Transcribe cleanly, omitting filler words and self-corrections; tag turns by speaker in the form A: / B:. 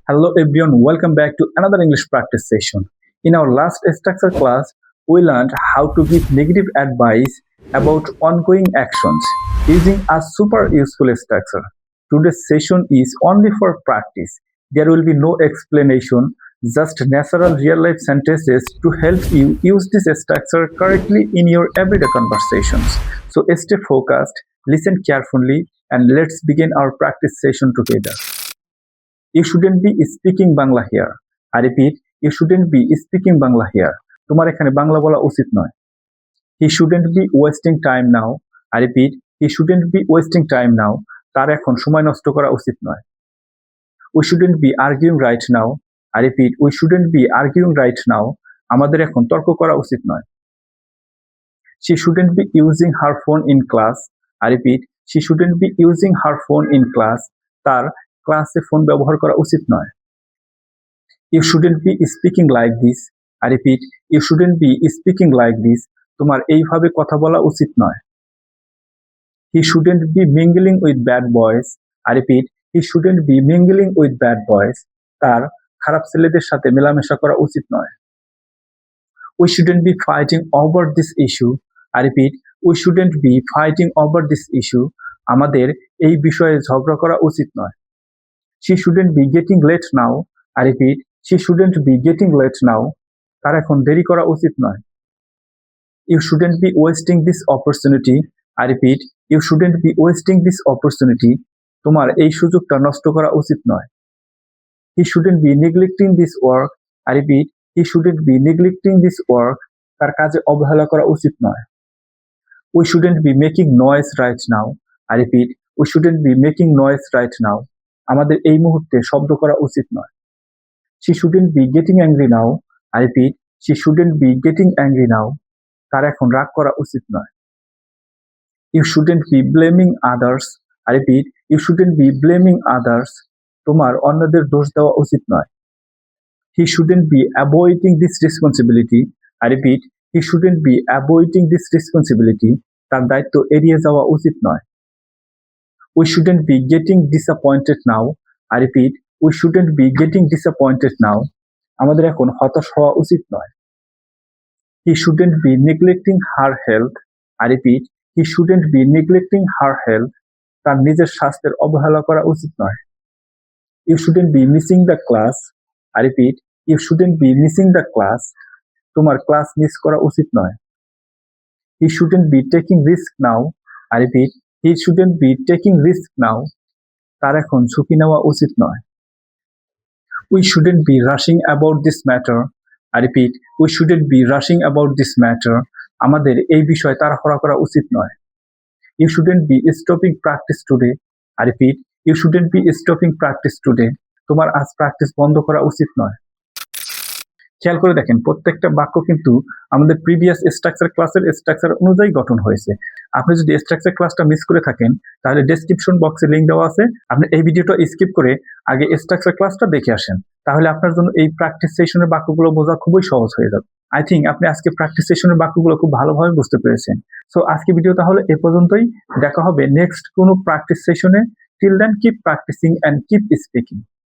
A: Hello everyone, welcome back to another English practice session. In our last structure class, we learned how to give negative advice about ongoing actions using a super useful structure. Today's session is only for practice. There will be no explanation, just natural real life sentences to help you use this structure correctly in your everyday conversations. So stay focused, listen carefully, and let's begin our practice session together. You shouldn't be speaking Bangla here. I repeat, you shouldn't be speaking Bangla here. তোমার এখানে বাংলা বলা উচিত নয়। He shouldn't be wasting time now. I repeat, he shouldn't be wasting time now. তার এখন সময় নষ্ট করা উচিত নয়। We shouldn't be arguing right now. I repeat, we shouldn't be arguing right now. আমাদের এখন তর্ক করা উচিত নয়। She shouldn't be using her phone in class. I repeat, she shouldn't be using her phone in class. তার ক্লাসে phone ব্যবহার করা উচিত নয়। You shouldn't be speaking like this. I repeat, you shouldn't be speaking like this. তোমার এইভাবে কথা বলা উচিত নয়। He shouldn't be mingling with bad boys. I repeat, he shouldn't be mingling with bad boys. তার খারাপ ছেলেদের সাথে মেলামেশা করা উচিত নয়। We shouldn't be fighting over this issue. I repeat, we shouldn't be fighting over this issue. আমাদের এই বিষয়ে ঝগড়া করা উচিত নয়। She shouldn't be getting late now. I repeat, she shouldn't be getting late now. তার এখন দেরি করা উচিত নয়। You shouldn't be wasting this opportunity. I repeat, you shouldn't be wasting this opportunity. তোমার এই সুযোগটা নষ্ট করা উচিত নয়। He shouldn't be neglecting this work. I repeat, he shouldn't be neglecting this work. তার কাজে অবহেলা করা উচিত নয়। We shouldn't be making noise right now. I repeat, we shouldn't be making noise right now. আমাদের এই মুহূর্তে শব্দ করা উচিত নয়। She shouldn't be getting angry now. I repeat, she shouldn't be getting angry now. তার এখন রাগ করা উচিত নয়। You shouldn't be blaming others. I repeat, you shouldn't be blaming others. তোমার অন্যদের দোষ দেওয়া উচিত নয়। He shouldn't be avoiding this responsibility. I repeat, he shouldn't be avoiding this responsibility. তার দায়িত্ব এড়িয়ে যাওয়া উচিত নয়। We shouldn't be getting disappointed now. I repeat, we shouldn't be getting disappointed now. আমাদের এখন হতাশ হওয়া উচিত নয়। He shouldn't be neglecting her health. I repeat, he shouldn't be neglecting her health. তার নিজের স্বাস্থ্যের অবহেলা করা উচিত নয়। You shouldn't be missing the class. I repeat, you shouldn't be missing the class. তোমার ক্লাস মিস করা উচিত নয়। He shouldn't be taking risk now. I repeat, he shouldn't be taking risk now. তার এখন ঝুঁকি নেওয়া উচিত নয়। We shouldn't be rushing about this matter. I repeat, we shouldn't be rushing about this matter. আমাদের এই বিষয়ে তাড়াহুড়া করা উচিত নয়। You shouldn't be stopping practice today. I repeat, you shouldn't be stopping practice today. তোমার আজ প্র্যাকটিস বন্ধ করা উচিত নয়। খেয়াল করে দেখেন, প্রত্যেকটা বাক্য কিন্তু আমাদের প্রিভিয়াস স্ট্রাকচার ক্লাসের স্ট্রাকচার অনুযায়ী গঠন হয়েছে। আপনি যদি স্ট্রাকচার ক্লাসটা মিস করে থাকেন তাহলে ডেসক্রিপশন বক্সে লিংক দেওয়া আছে, আপনি এই ভিডিওটা স্কিপ করে আগে স্ট্রাকচার ক্লাসটা দেখে আসেন, তাহলে আপনার জন্য এই প্র্যাকটিস সেশনের বাক্যগুলো বোঝা খুবই সহজ হয়ে যাবে। আই থিঙ্ক আপনি আজকে প্র্যাকটিস সেশনের বাক্যগুলো খুব ভালোভাবে বুঝতে পেরেছেন। সো আজকে ভিডিও তাহলে এ পর্যন্তই, দেখা হবে নেক্সট কোনো প্র্যাকটিস সেশনে। Till then keep practising and keep speaking.